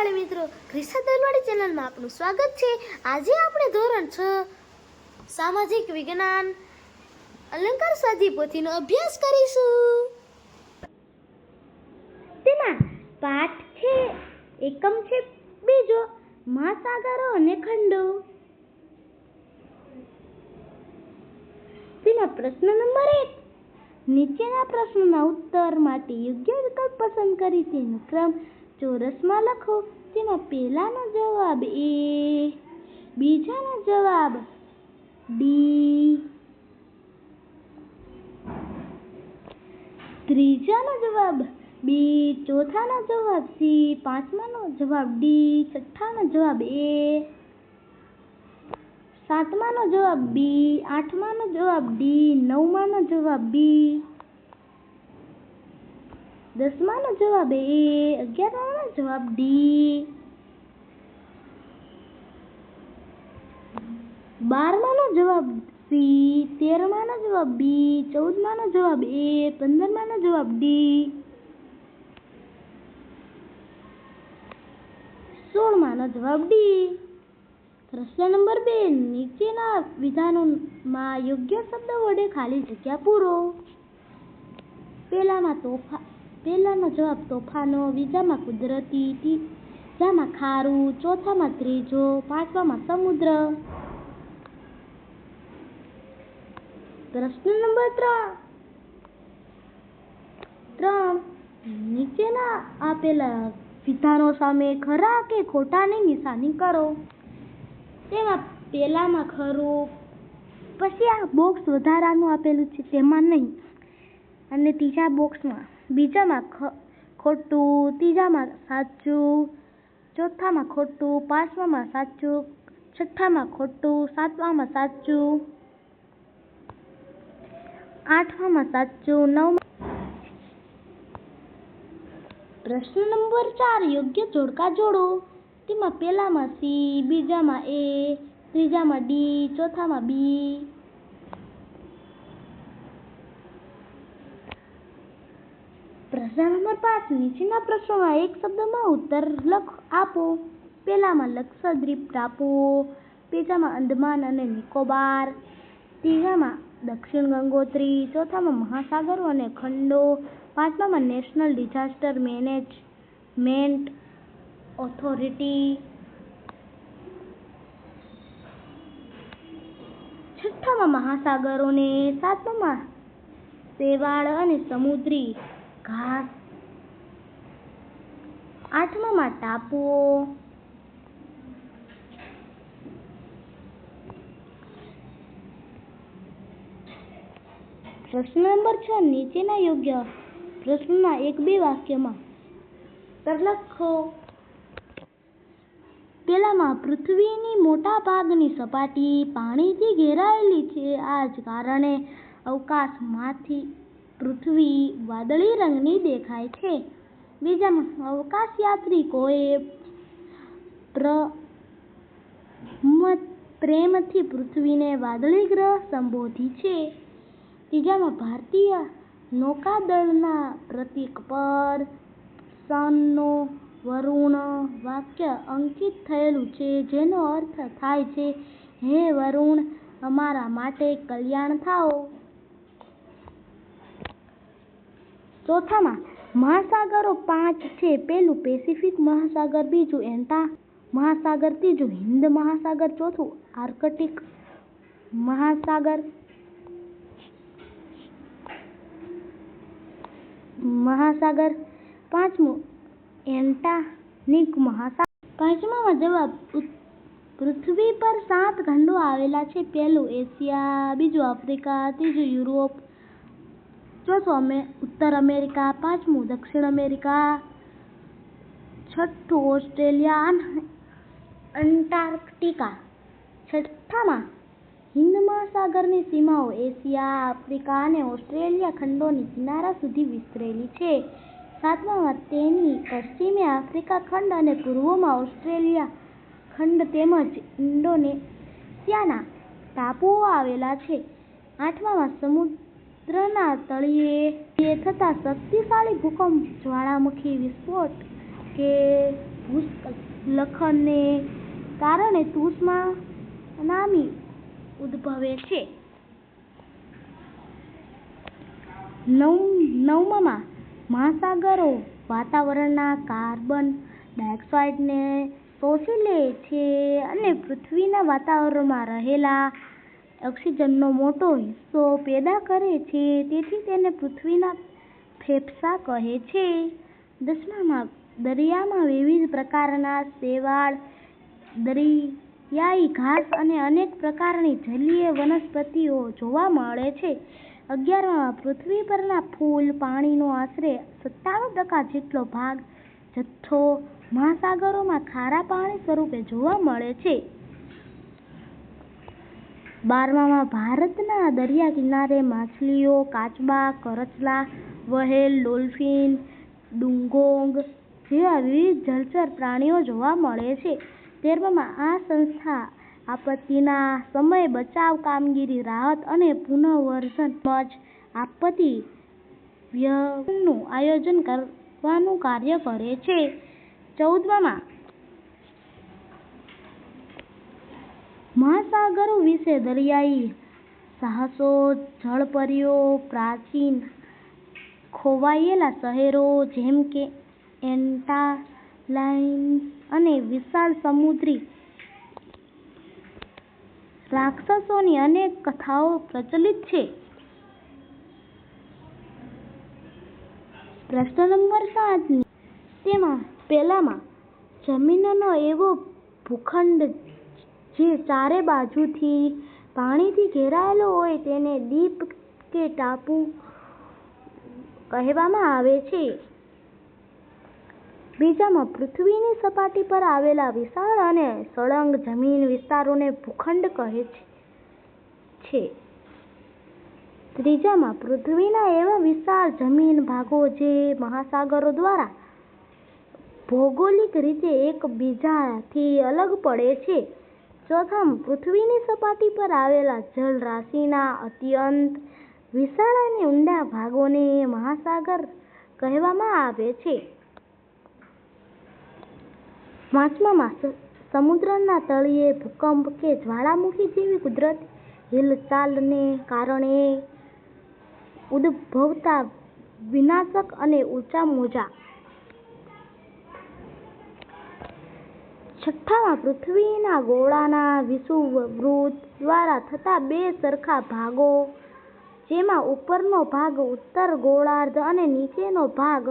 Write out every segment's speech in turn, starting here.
વાળી મિત્રો, ક્રિશા દલવાડી ચેનલમાં આપનું સ્વાગત છે। આજે આપણે ધોરણ 6 સામાજિક વિજ્ઞાન અલંકાર સ્વાધ્યાય પોથીનો અભ્યાસ કરીશું। તેમાં પાઠ છે, એકમ છે બીજો, મહાસાગરો અને ખંડો। તેમાં પ્રશ્ન નંબર 1, નીચેના પ્રશ્નોના ઉત્તર માટે યોગ્ય વિકલ્પ પસંદ કરી તેનો ક્રમ ચોરસમાં લખો। તેમાં પહેલાનો જવાબ A, બીજાનો જવાબ D, ત્રીજાનો જવાબ B, ચોથાનો જવાબ C, પાંચમાનો જવાબ D, છઠ્ઠાનો જવાબ A, સાતમાનો જવાબ B, આઠમાનો જવાબ D, નવમાનો જવાબ B, દસમાનો જવાબ A, 11માનો જવાબ D, 12માનો જવાબ C, 13માનો જવાબ B, 14માનો જવાબ A, 15માનો જવાબ D, 16માનો જવાબ D। પ્રશ્ન નંબર 2, નીચેના વિધાનોમાં યોગ્ય શબ્દ વડે ખાલી જગ્યા પૂરો। પહેલાનો જવાબ તોફાનો, બીજામાં કુદરતી, ત્રીજામાં ખારું, ચોથામાં ત્રીજો, પાંચમામાં સમુદ્ર। પ્રશ્ન નંબર 3, નીચેના આપેલા વિધાનો સામે ખરા કે ખોટાની નિશાની કરો। તેમાં પહેલામાં ખરું, પછી આ બોક્સ વધારાનું આપેલું છે તેમાં નહીં, અને ત્રીજા બોક્સમાં બીજામાં ખોટું, ત્રીજામાં સાચું, ચોથામાં ખોટું, પાંચમામાં સાચું, છઠ્ઠામાં ખોટું, સાતમામાં સાચું, આઠમામાં સાચું, નવમા। પ્રશ્ન નંબર 4, યોગ્ય જોડકા જોડો। તેમાં પહેલામાં C, બીજામાં A, ત્રીજામાં D, ચોથામાં B। પ્રશ્ન નંબર 5, નીચેના પ્રશ્નોના એક શબ્દમાં ઉત્તર આપો। પહેલામાં લક્ષદ્વીપ ટાપુઓ, બીજામાં અંદમાન અને નિકોબાર, ત્રીજામાં દક્ષિણ ગંગોત્રી, ચોથામાં મહાસાગરો અને ખંડો, પાંચમામાં નેશનલ ડિઝાસ્ટર મેનેજમેન્ટ ઓથોરિટી, છઠ્ઠામાં મહાસાગરોને, સાતમામાં શેવાળ અને સમુદ્રી ઘાસ, આઠમામાં ટાપુઓ। પ્રશ્ન નંબર 6, નીચેના યોગ્ય પ્રશ્નોના 1-2 વાક્યમાં ઉત્તર લખો। પહેલામાં પૃથ્વીની મોટા ભાગની સપાટી પાણીથી ઘેરાયેલી છે, આ જ કારણે અવકાશમાંથી પૃથ્વી વાદળી રંગની દેખાય છે। બીજામાં અવકાશયાત્રિકોએ પ્રેમથી પૃથ્વીને વાદળી ગ્રહ સંબોધી છે। ત્રીજામાં ભારતીય નૌકાદળના પ્રતીક પર સનનો વરુણ વાક્ય અંકિત થયેલું છે, જેનો અર્થ થાય છે, હે વરુણ, અમારા માટે કલ્યાણ થાઓ। ચોથામાં મહાસાગરો 5 છે, પહેલું પેસિફિક મહાસાગર, બીજું એન્ટા મહાસાગર, ત્રીજું હિંદ મહાસાગર, ચોથું આર્કટિક મહાસાગર, પાંચમું એન્ટાર્કટિક મહાસાગર। પાંચમામાં જવાબ, પૃથ્વી પર 7 ખંડો આવેલા છે, પહેલું એશિયા, બીજું આફ્રિકા, ત્રીજું યુરોપ, ચોથું ઉત્તર અમેરિકા, પાંચમું દક્ષિણ અમેરિકા, છઠ્ઠું ઓસ્ટ્રેલિયા અને અંટાર્કટિકા। છઠ્ઠામાં હિંદ મહાસાગરની સીમાઓ એશિયા, આફ્રિકા અને ઓસ્ટ્રેલિયા ખંડોની કિનારા સુધી વિસ્તરેલી છે। સાતમામાં તેની પશ્ચિમે આફ્રિકા ખંડ અને પૂર્વમાં ઓસ્ટ્રેલિયા ખંડ તેમજ ઇન્ડોનેશિયાના ટાપુઓ આવેલા છે। આઠમામાં સમુદ્રના તળિયે થતા શક્તિશાળી ભૂકંપ, જ્વાળામુખી વિસ્ફોટ કે ભૂસ્ખલનને કારણે ત્સુનામી ઉદ્ભવે છે. નવમામાં, મહાસાગરો વાતાવરણના કાર્બન ડાયોક્સાઇડને શોષી લે છે અને પૃથ્વીના વાતાવરણમાં રહેલા ઓક્સિજનનો મોટો હિસ્સો પેદા કરે છે, તેથી તેને પૃથ્વીના ફેફસાં કહે છે. 10મામાં, દરિયામાં વિવિધ પ્રકારના શેવાળ, દરિયાઈ ઘાસ અને અનેક પ્રકારની જલીય વનસ્પતિઓ જોવા મળે છે. 11મામાં, પૃથ્વી પરના ફૂલ પાણીનો આશરે 97% જેટલો ભાગ જથ્થો મહાસાગરોમાં ખારા પાણી સ્વરૂપે જોવા મળે છે. 12મામાં, ભારતના દરિયા કિનારે માછલીઓ, કાચબા, કરચલા, વ્હેલ, ડોલ્ફિન, ડુગોંગ જેવા વિવિધ જળચર પ્રાણીઓ જોવા મળે છે. 13મામાં, આ સંસ્થા આપત્તિના સમયે બચાવ કામગીરી, રાહત અને પુનર્વસન તેમજ આપત્તિ વ્યવસ્થાપનનું આયોજન કરવાનું કાર્ય કરે છે. 14મામાં, મહાસાગરો વિશે દરિયાઈ સાહસો, જળપરીઓ, પ્રાચીન ખોવાયેલા શહેરો જેમ કે એટલાન્ટિસ અને વિશાળ સમુદ્રી રાક્ષસોની અનેક કથાઓ પ્રચલિત છે. પ્રશ્ન નંબર 7. તેમાં પહેલામાં, જમીનનો એવો ભૂખંડ જે ચારે બાજુથી પાણીથી ઘેરાયેલો હોય તેને દ્વીપ કે ટાપુ કહેવામાં આવે છે. બીજામાં, પૃથ્વીની સપાટી પર આવેલા વિશાળ અને સળંગ જમીન વિસ્તારોને ભૂખંડ કહે છે. ત્રીજામાં, પૃથ્વીના એવા વિશાળ જમીન ભાગો જે મહાસાગરો દ્વારા ભૌગોલિક રીતે એકબીજાથી અલગ પડે છે. ચોથામાં, પૃથ્વીની સપાટી પર આવેલા જળરાશિના અત્યંત વિશાળ અને ઊંડા ભાગોને મહાસાગર કહેવામાં આવે છે. પાંચમામાં, સમુદ્રના તળિયે ભૂકંપ કે જ્વાળામુખી જેવી કુદરતી હિલચાલને કારણે ઉદ્ભવતા વિનાશક અને ઊંચા મોજાં. છઠ્ઠામાં, પૃથ્વીના ગોળાના વિષુવવૃત્ત દ્વારા થતા બે સરખા ભાગો જેમાં ઉપરનો ભાગ ઉત્તર ગોળાર્ધ અને નીચેનો ભાગ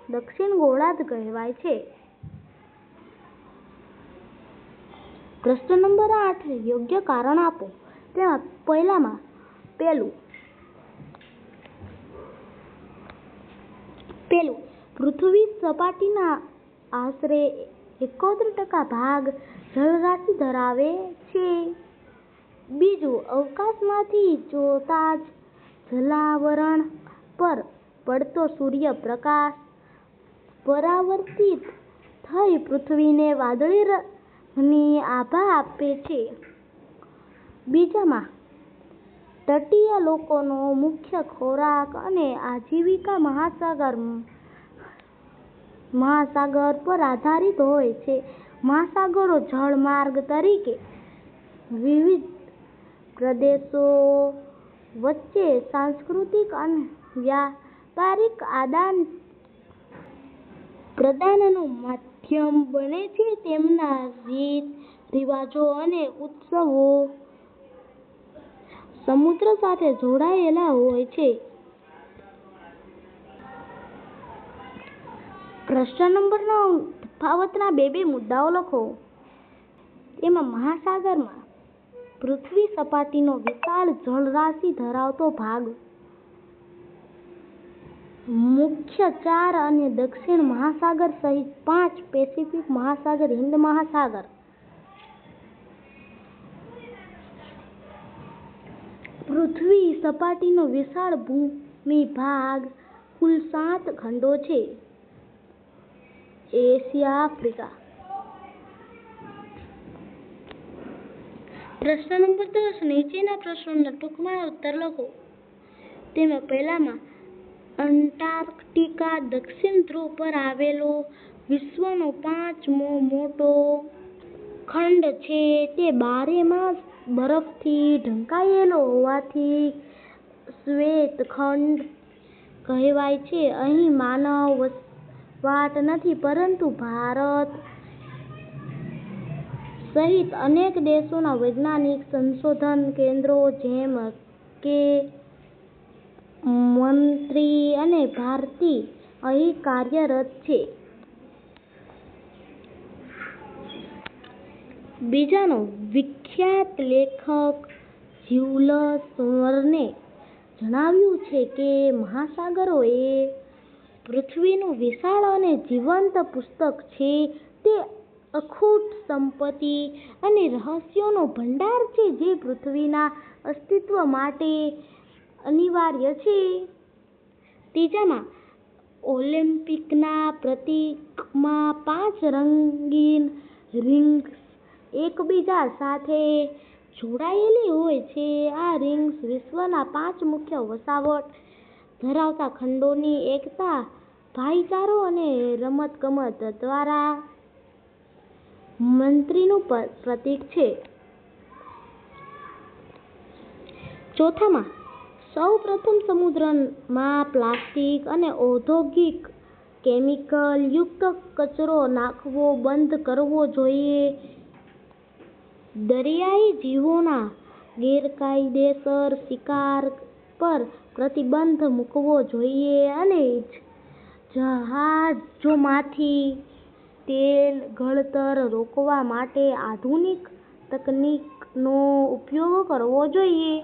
દક્ષિણ ગોળાર્ધ કહેવાય છે. પ્રશ્ન નંબર 8. યોગ્ય કારણ આપો. તેમાં પહેલું, પૃથ્વી સપાટીના આશરે 71% ભાગ જળરાશિ ધરાવે છે. બીજું, અવકાશમાંથી જોતા જ જલાવરણ પર પડતો સૂર્યપ્રકાશ પરાવર્તિત થઈ પૃથ્વીને વાદળી રંગની આભા આપે છે. બીજામાં, તટીય લોકોનો મુખ્ય ખોરાક અને આજીવિકા મહાસાગર પર આધારિત હોય છે. મહાસાગરો જળમાર્ગ તરીકે વિવિધ પ્રદેશો વચ્ચે સાંસ્કૃતિક અને વ્યાપારિક આદાન-પ્રદાનનું માધ્યમ બને છે. તેમના રીત રિવાજો અને ઉત્સવો સમુદ્ર સાથે જોડાયેલા હોય છે. પ્રશ્ન નંબર 9. તફાવતના બે મુદ્દાઓ લખો. તેમાં મહાસાગરમાં પૃથ્વી સપાટીનો વિશાળ જળરાશિ ધરાવતો ભાગ, મુખ્ય 4 અને દક્ષિણ મહાસાગર સહિત 5 પેસિફિક મહાસાગર, હિંદ મહાસાગર. પૃથ્વી સપાટીનો વિશાળ ભૂમિભાગ કુલ 7 ખંડો છે. Asia, Africa. પ્રશ્ન નંબર 10. નીચેના પ્રશ્નોના ટૂંકમાં ઉત્તર લખો. તેમાં પહેલામાં, અંટાર્કટિકા દક્ષિણ ધ્રુવ પર આવેલો વિશ્વનો 5મો મોટો ખંડ છે. તે 12 માસ બરફથી ઢંકાયેલો હોવાથી શ્વેત ખંડ કહેવાય છે. અહીં માનવ વસવાટ નથી, પરંતુ ભારત સહિત અનેક દેશોના વૈજ્ઞાનિક સંશોધન કેન્દ્રો જેમ કે મંત્રી અને ભારતી અહીં કાર્યરત છે. બીજાનો વિખ્યાત લેખક જ્યુલસ વર્ને જણાવ્યું છે કે મહાસાગરો એ પૃથ્વીનું વિશાળ અને જીવંત પુસ્તક છે. તે અખૂટ સંપત્તિ અને રહસ્યોનો ભંડાર છે જે પૃથ્વીના અસ્તિત્વ માટે અનિવાર્ય છે. ત્રીજામાં, ઓલિમ્પિકના પ્રતીકમાં 5 રંગીન રિંગ્સ એકબીજા સાથે જોડાયેલી હોય છે. આ રિંગ્સ વિશ્વના 5 મુખ્ય વસાવટ ધરાવતા ખંડોની એકતા, ભાઈચારો અને રમતગમત દ્વારા મંત્રીનું પ્રતીક છે. ચોથામાં, સૌપ્રથમ સમુદ્રમાં પ્લાસ્ટિક અને ઔદ્યોગિક કેમિકલ યુક્ત કચરો નાખવો બંધ કરવો જોઈએ. દરિયાઈ જીવોના ગેરકાયદેસર શિકાર પર પ્રતિબંધ મૂકવો જોઈએ અને જહાજોમાંથી તેલ ગળતર રોકવા માટે આધુનિક તકનીકનો ઉપયોગ કરવો જોઈએ.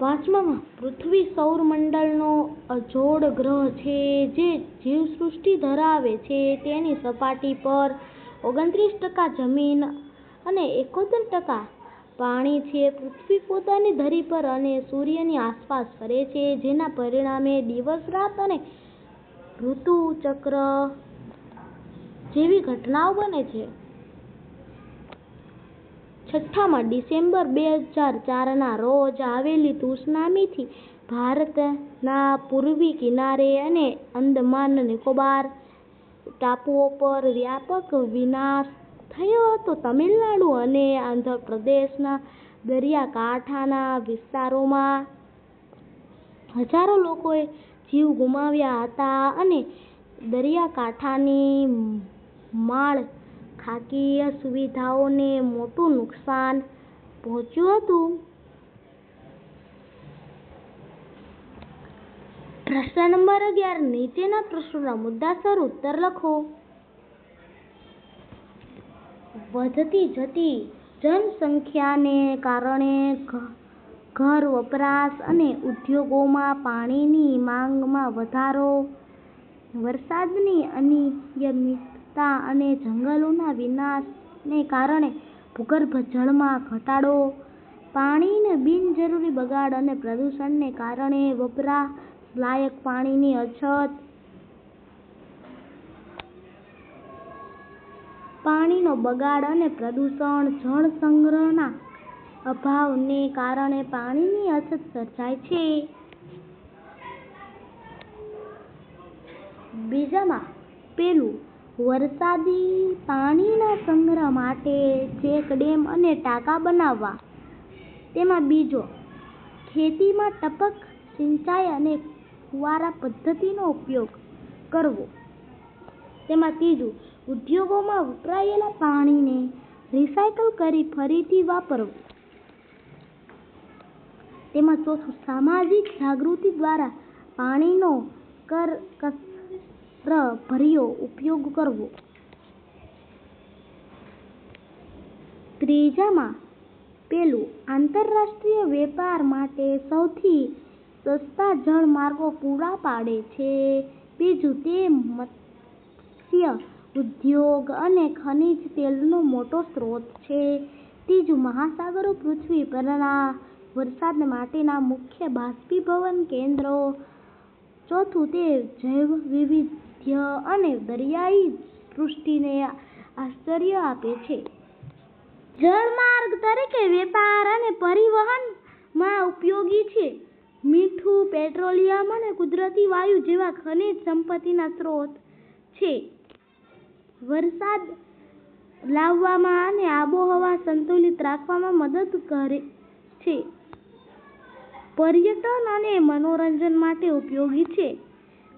પાંચમામાં, પૃથ્વી સૌરમંડળનો અજોડ ગ્રહ છે જે જીવસૃષ્ટિ ધરાવે છે. તેની સપાટી પર 29% જમીન અને 71% પાણી છે. પૃથ્વી પોતાની ધરી પર અને સૂર્યની આસપાસ ફરે છે, જેના પરિણામે દિવસ-રાત અને ઋતુચક્ર જેવી ઘટનાઓ બને છે. છઠ્ઠામાં, ડિસેમ્બર 2004ના રોજ આવેલી ત્સુનામીથી ભારતના પૂર્વી કિનારે અને અંદમાન નિકોબાર ટાપુઓ પર વ્યાપક વિનાશ થયો હતો. તમિલનાડુ અને આંધ્રપ્રદેશના દરિયાકાંઠાના વિસ્તારોમાં હજારો લોકોએ જીવ ગુમાવ્યા હતા અને દરિયાકાંઠાની માળખાકીય સુવિધાઓને મોટું નુકસાન પહોંચ્યું હતું. પ્રશ્ન નંબર 11. નીચેના પ્રશ્નોના મુદ્દાસર ઉત્તર લખો. વધતી જતી જનસંખ્યાને કારણે ઘર વપરાશ અને ઉદ્યોગોમાં પાણીની માંગમાં વધારો, વરસાદની અનિયમિતતા અને જંગલોના વિનાશને કારણે ભૂગર્ભ જળમાં ઘટાડો, પાણીના બિનજરૂરી બગાડ અને પ્રદૂષણને કારણે વપરાશલાયક પાણીની અછત, પાણીનો બગાડ અને પ્રદૂષણ, જળસંગ્રહના અભાવને કારણે પાણીની અછત સર્જાય છે. બીજામાં પેલું, વરસાદી પાણીના સંગ્રહ માટે ચેક ડેમ અને ટાંકા બનાવવા. તેમાં બીજો, ખેતીમાં ટપક સિંચાઈ અને ફુવારા પદ્ધતિનો ઉપયોગ કરવો. તેમાં ત્રીજું, ઉદ્યોગોમાં વપરાયેલા પાણીને રિસાયકલ કરી ફરીથી વાપરવું. તેમાં ચોથું, સામાજિક જાગૃતિ દ્વારા પાણીનો કરકસરભર્યો ઉપયોગ કરવો. ત્રીજામાં પેલું, આંતરરાષ્ટ્રીય વેપાર માટે સૌથી સસ્તા જળમાર્ગો પૂરા પાડે છે. બીજું, તે મત્સ્ય ઉદ્યોગ અને ખનિજ તેલનો મોટો સ્ત્રોત છે. ત્રીજું, મહાસાગરો પૃથ્વી પરના વરસાદ માટેના મુખ્ય બાષ્પીભવન કેન્દ્રો. ચોથું, તે જૈવવિવિધ્ય અને દરિયાઈ સૃષ્ટિને આશ્રય આપે છે. જળમાર્ગ તરીકે વેપાર અને પરિવહનમાં ઉપયોગી છે. મીઠું, પેટ્રોલિયમ અને કુદરતી વાયુ જેવા ખનિજ સંપત્તિના સ્ત્રોત છે. વરસાદ લાવવામાં અને આબોહવા સંતુલિત રાખવામાં મદદ કરે છે. પર્યટન અને મનોરંજન માટે ઉપયોગી છે.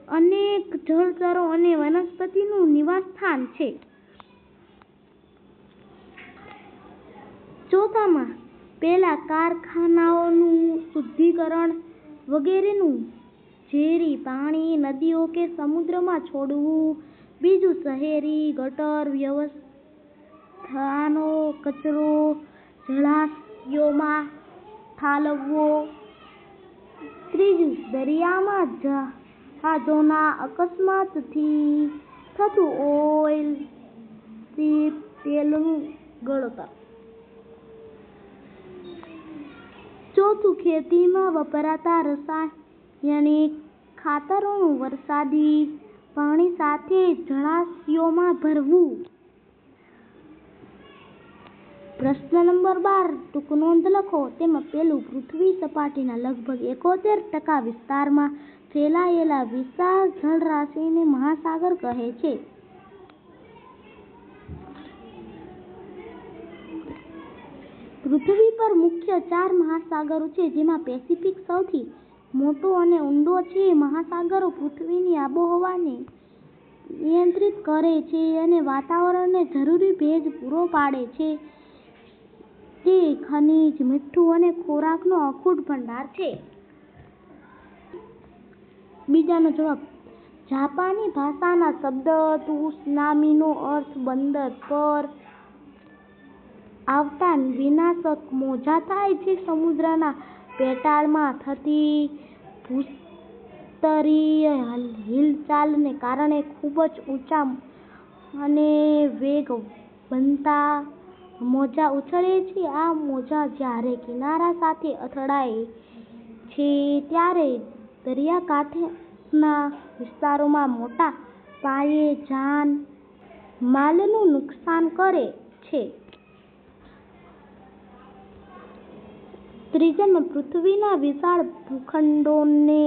અનેક જળચરો અને વનસ્પતિનું નિવાસસ્થાન છે. ચોથામાં પહેલા કારખાનાઓનું શુદ્ધિકરણ વગેરેનું ઝેરી પાણી નદીઓ કે સમુદ્રમાં છોડવું. બીજું, શહેરી ગટર વ્યવસ્થાનો કચરો જળાશયોમાં ઠાલવવો. ત્રીજું, દરિયામાં જહાજોના અકસ્માતથી થતું ઓઇલ સ્પીલ તેલનું ગળતર. ચોથું, ખેતીમાં વપરાતા રાસાયણિક ખાતરોનું વરસાદી પાણી સાથે જળાશયોમાં ભરવું. પ્રશ્ન નંબર 12 ટૂંક નોંધ લખો. તેમાં પહેલું, પૃથ્વી સપાટીના લગભગ 71% વિસ્તારમાં ફેલાયેલા વિશાળ જળરાશિને મહાસાગર કહે છે. પૃથ્વી પર મુખ્ય 4 મહાસાગરો છે, જેમાં પેસિફિક સૌથી મોટો અને ઊંડો છે. મહાસાગરો પૃથ્વીની આબોહવાને નિયંત્રિત કરે છે અને વાતાવરણને જરૂરી ભેજ પૂરો પાડે છે. તે ખનિજ, મીઠું અને ખોરાકનો અખૂટ ભંડાર છે. બીજાનો જવાબ. જાપાની ભાષાના શબ્દ ત્સુનામીનો અર્થ બંદર પર આવતા વિનાશક મોજા થાય છે. સમુદ્રના પેટાળમાં થતી ભૂસ્તરીય હિલચાલને કારણે ખૂબ જ ઊંચા અને વેગવંતા મોજા ઉછળે છે. આ મોજા જ્યારે કિનારા સાથે અથડાય છે ત્યારે દરિયાકાંઠાના વિસ્તારોમાં મોટા પાયે જાન માલનું નુકસાન કરે છે. ત્રીજામાં, પૃથ્વીના વિશાળ ભૂખંડોને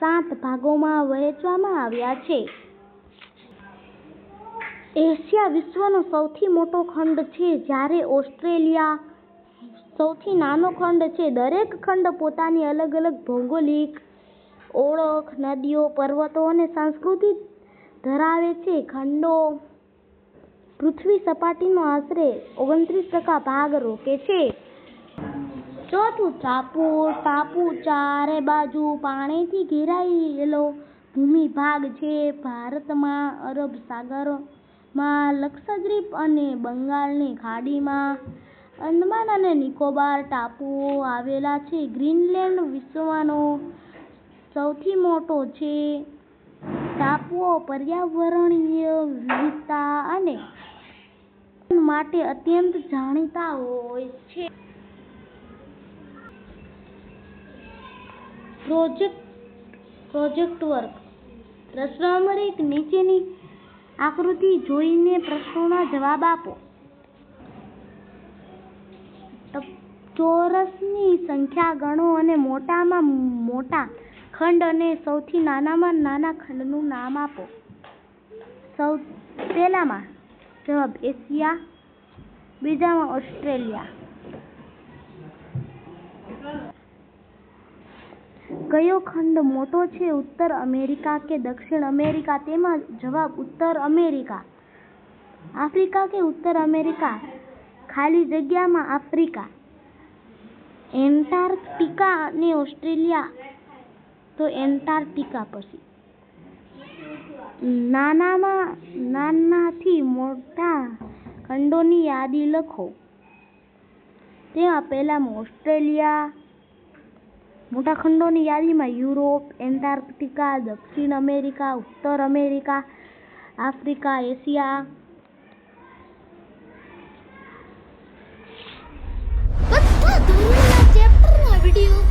7 ભાગોમાં વહેંચવામાં આવ્યા છે. એશિયા વિશ્વનો સૌથી મોટો ખંડ છે, જ્યારે ઓસ્ટ્રેલિયા સૌથી નાનો ખંડ છે. દરેક ખંડ પોતાની અલગ અલગ ભૌગોલિક ઓળખ, નદીઓ, પર્વતો અને સંસ્કૃતિ ધરાવે છે. ખંડો પૃથ્વી સપાટીનો આશરે 29% ભાગ રોકે છે. ચોથું, ટાપુ ચારે બાજુ પાણીથી ઘેરાયેલો ભૂમિભાગ છે. ભારતમાં અરબ સાગરમાં, લક્ષદ્વીપ અને બંગાળની ખાડીમાં અંદમાન અને નિકોબાર ટાપુઓ આવેલા છે. ગ્રીનલેન્ડ વિશ્વનો સૌથી મોટો છે. ટાપુઓ પર્યાવરણીય વિવિધતા અને માટે અત્યંત જાણીતા હોય છે. Project work. પ્રશ્ન નંબર 1, નીચેની આકૃતિ જોઈને પ્રશ્નોના જવાબ આપો. ચોરસની સંખ્યા ગણો અને મોટામાં મોટા ખંડ અને સૌથી નાનામાં નાના ખંડનું નામ આપો. પહેલામાં જવાબ એશિયા, બીજામાં ઓસ્ટ્રેલિયા. કયો ખંડ મોટો છે, ઉત્તર અમેરિકા કે દક્ષિણ અમેરિકા? તેમાં જવાબ ઉત્તર અમેરિકા. આફ્રિકા કે ઉત્તર અમેરિકા? ખાલી જગ્યામાં આફ્રિકા. એન્ટાર્કટિકા અને ઓસ્ટ્રેલિયા? તો એન્ટાર્કટિકા. પછી નાનાથી મોટા ખંડોની યાદી લખો. તેમાં પહેલામાં ઓસ્ટ્રેલિયા. મોટા ખંડોની યાદીમાં યુરોપ, એન્ટાર્કટિકા, દક્ષિણ અમેરિકા, ઉત્તર અમેરિકા, આફ્રિકા, એશિયા. બધા ધોરણના ચેપ્ટરના વિડિયો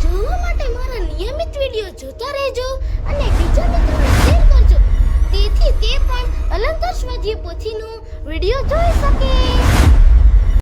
જોવા માટે મારા નિયમિત વિડિયો જોતા રહેજો અને બીજા મિત્રોને શેર કરજો, તેથી તે પણ અલંકાર સ્વાધ્યાય પોથીનો વિડિયો જોઈ શકે.